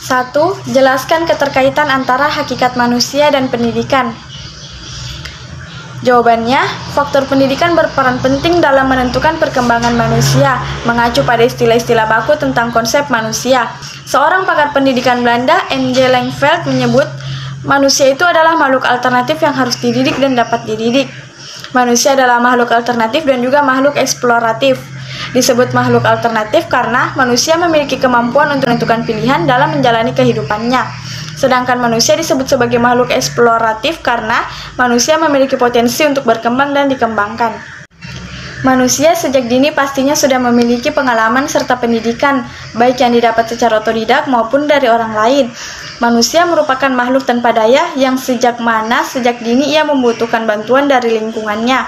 1. Jelaskan keterkaitan antara hakikat manusia dan pendidikan. Jawabannya, faktor pendidikan berperan penting dalam menentukan perkembangan manusia, mengacu pada istilah-istilah baku tentang konsep manusia. Seorang pakar pendidikan Belanda, N.J. Langeveld, menyebut, manusia itu adalah makhluk alternatif yang harus dididik dan dapat dididik. Manusia adalah makhluk alternatif dan juga makhluk eksploratif. Disebut makhluk alternatif karena manusia memiliki kemampuan untuk menentukan pilihan dalam menjalani kehidupannya. Sedangkan manusia disebut sebagai makhluk eksploratif karena manusia memiliki potensi untuk berkembang dan dikembangkan. Manusia sejak dini pastinya sudah memiliki pengalaman serta pendidikan, baik yang didapat secara otodidak maupun dari orang lain. Manusia merupakan makhluk tanpa daya yang sejak dini ia membutuhkan bantuan dari lingkungannya.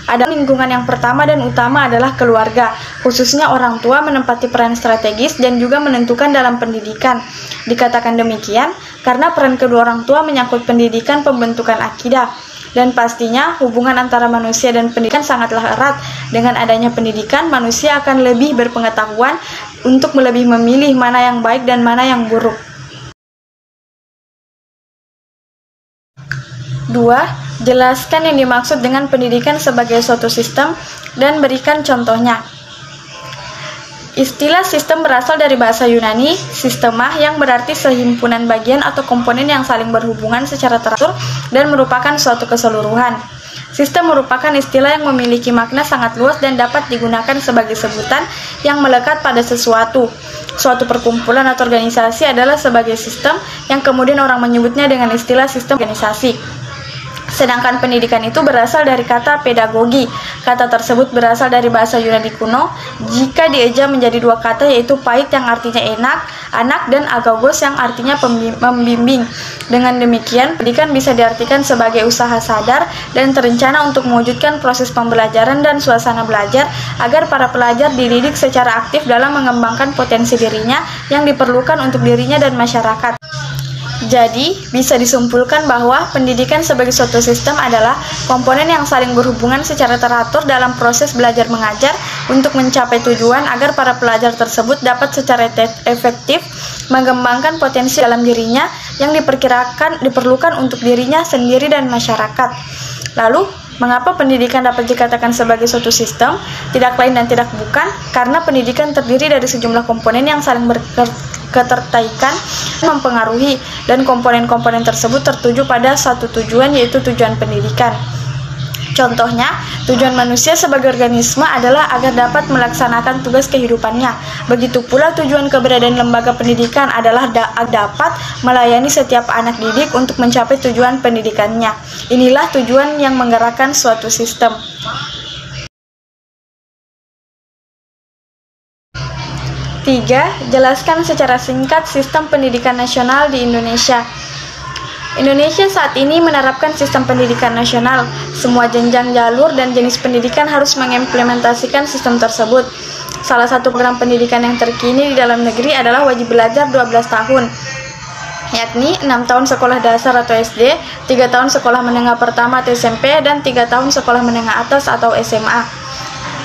Ada lingkungan yang pertama dan utama adalah keluarga, khususnya orang tua menempati peran strategis dan juga menentukan dalam pendidikan. Dikatakan demikian karena peran kedua orang tua menyangkut pendidikan pembentukan akidah. Dan pastinya hubungan antara manusia dan pendidikan sangatlah erat. Dengan adanya pendidikan, manusia akan lebih berpengetahuan untuk lebih memilih mana yang baik dan mana yang buruk. 2. Jelaskan yang dimaksud dengan pendidikan sebagai suatu sistem dan berikan contohnya. Istilah sistem berasal dari bahasa Yunani, sistema, yang berarti sehimpunan bagian atau komponen yang saling berhubungan secara teratur dan merupakan suatu keseluruhan. Sistem merupakan istilah yang memiliki makna sangat luas dan dapat digunakan sebagai sebutan yang melekat pada sesuatu. Suatu perkumpulan atau organisasi adalah sebagai sistem yang kemudian orang menyebutnya dengan istilah sistem organisasi. Sedangkan pendidikan itu berasal dari kata pedagogi. Kata tersebut berasal dari bahasa Yunani kuno. Jika dieja menjadi dua kata, yaitu pait yang artinya enak, anak, dan agogos yang artinya membimbing. Dengan demikian, pendidikan bisa diartikan sebagai usaha sadar dan terencana untuk mewujudkan proses pembelajaran dan suasana belajar agar para pelajar dididik secara aktif dalam mengembangkan potensi dirinya yang diperlukan untuk dirinya dan masyarakat. Jadi, bisa disimpulkan bahwa pendidikan sebagai suatu sistem adalah komponen yang saling berhubungan secara teratur dalam proses belajar mengajar untuk mencapai tujuan agar para pelajar tersebut dapat secara efektif mengembangkan potensi dalam dirinya yang diperlukan untuk dirinya sendiri dan masyarakat. Lalu, mengapa pendidikan dapat dikatakan sebagai suatu sistem? Tidak lain dan tidak bukan karena pendidikan terdiri dari sejumlah komponen yang saling keterkaitan, mempengaruhi, dan komponen-komponen tersebut tertuju pada satu tujuan, yaitu tujuan pendidikan. Contohnya, tujuan manusia sebagai organisme adalah agar dapat melaksanakan tugas kehidupannya. Begitu pula tujuan keberadaan lembaga pendidikan adalah dapat melayani setiap anak didik untuk mencapai tujuan pendidikannya. Inilah tujuan yang menggerakkan suatu sistem. 3. Jelaskan secara singkat sistem pendidikan nasional di Indonesia. Indonesia saat ini menerapkan sistem pendidikan nasional. Semua jenjang, jalur, dan jenis pendidikan harus mengimplementasikan sistem tersebut. Salah satu program pendidikan yang terkini di dalam negeri adalah wajib belajar 12 tahun, yakni 6 tahun sekolah dasar atau SD, 3 tahun sekolah menengah pertama atau SMP, dan 3 tahun sekolah menengah atas atau SMA.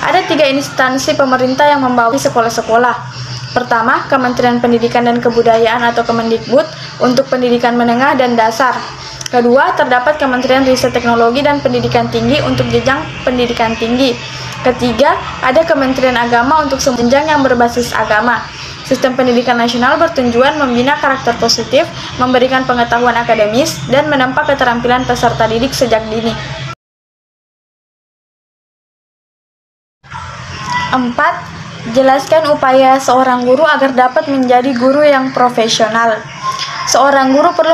Ada 3 instansi pemerintah yang membawahi sekolah-sekolah. Pertama, Kementerian Pendidikan dan Kebudayaan atau Kemendikbud untuk pendidikan menengah dan dasar. Kedua, terdapat Kementerian Riset Teknologi dan Pendidikan Tinggi untuk jenjang pendidikan tinggi. Ketiga, ada Kementerian Agama untuk semua jenjang yang berbasis agama. Sistem pendidikan nasional bertujuan membina karakter positif, memberikan pengetahuan akademis, dan menempa keterampilan peserta didik sejak dini. 4. Jelaskan upaya seorang guru agar dapat menjadi guru yang profesional. Seorang guru perlu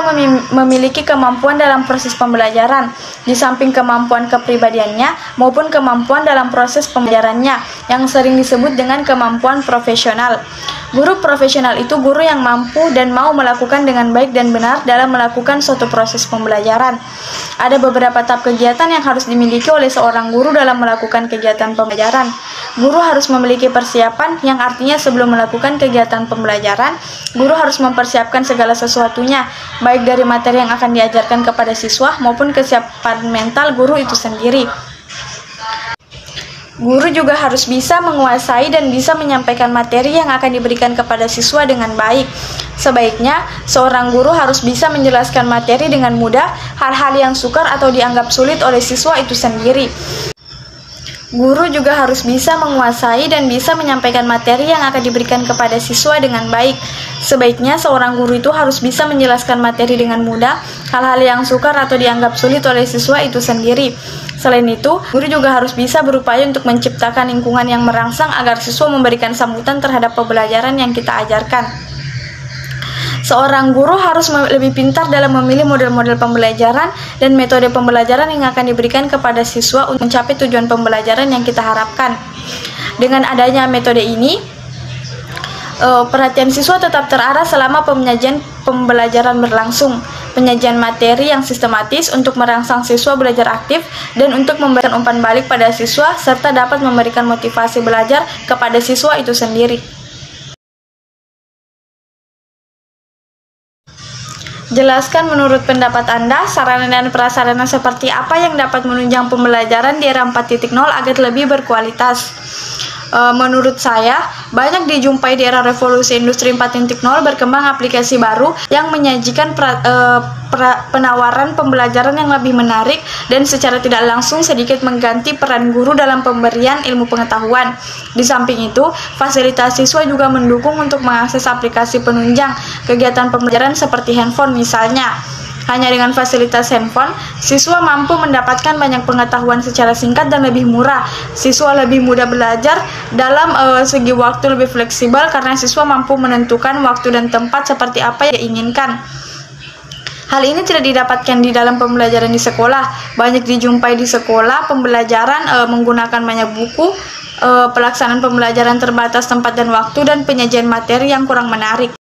memiliki kemampuan dalam proses pembelajaran, di samping kemampuan kepribadiannya maupun kemampuan dalam proses pembelajarannya, yang sering disebut dengan kemampuan profesional. Guru profesional itu guru yang mampu dan mau melakukan dengan baik dan benar dalam melakukan suatu proses pembelajaran. Ada beberapa tahap kegiatan yang harus dimiliki oleh seorang guru dalam melakukan kegiatan pembelajaran. Guru harus memiliki persiapan, yang artinya sebelum melakukan kegiatan pembelajaran, guru harus mempersiapkan segala sesuatunya, baik dari materi yang akan diajarkan kepada siswa maupun kesiapan mental guru itu sendiri. Guru juga harus bisa menguasai dan bisa menyampaikan materi yang akan diberikan kepada siswa dengan baik. Sebaiknya, seorang guru harus bisa menjelaskan materi dengan mudah, hal-hal yang sukar atau dianggap sulit oleh siswa itu sendiri. Guru juga harus bisa menguasai dan bisa menyampaikan materi yang akan diberikan kepada siswa dengan baik. Sebaiknya, seorang guru itu harus bisa menjelaskan materi dengan mudah, hal-hal yang sukar atau dianggap sulit oleh siswa itu sendiri. Selain itu, guru juga harus bisa berupaya untuk menciptakan lingkungan yang merangsang agar siswa memberikan sambutan terhadap pembelajaran yang kita ajarkan. Seorang guru harus lebih pintar dalam memilih model-model pembelajaran dan metode pembelajaran yang akan diberikan kepada siswa untuk mencapai tujuan pembelajaran yang kita harapkan. Dengan adanya metode ini, perhatian siswa tetap terarah selama penyajian pembelajaran berlangsung. Penyajian materi yang sistematis untuk merangsang siswa belajar aktif dan untuk memberikan umpan balik pada siswa serta dapat memberikan motivasi belajar kepada siswa itu sendiri. Jelaskan menurut pendapat Anda, sarana dan prasarana seperti apa yang dapat menunjang pembelajaran di era 4.0 agar lebih berkualitas. Menurut saya, banyak dijumpai di era revolusi industri 4.0 berkembang aplikasi baru yang menyajikan penawaran pembelajaran yang lebih menarik dan secara tidak langsung sedikit mengganti peran guru dalam pemberian ilmu pengetahuan. Di samping itu, fasilitas siswa juga mendukung untuk mengakses aplikasi penunjang kegiatan pembelajaran seperti handphone misalnya. Hanya dengan fasilitas handphone, siswa mampu mendapatkan banyak pengetahuan secara singkat dan lebih murah. Siswa lebih mudah belajar dalam segi waktu lebih fleksibel karena siswa mampu menentukan waktu dan tempat seperti apa yang diinginkan. Hal ini tidak didapatkan di dalam pembelajaran di sekolah. Banyak dijumpai di sekolah, pembelajaran menggunakan banyak buku, pelaksanaan pembelajaran terbatas tempat dan waktu, dan penyajian materi yang kurang menarik.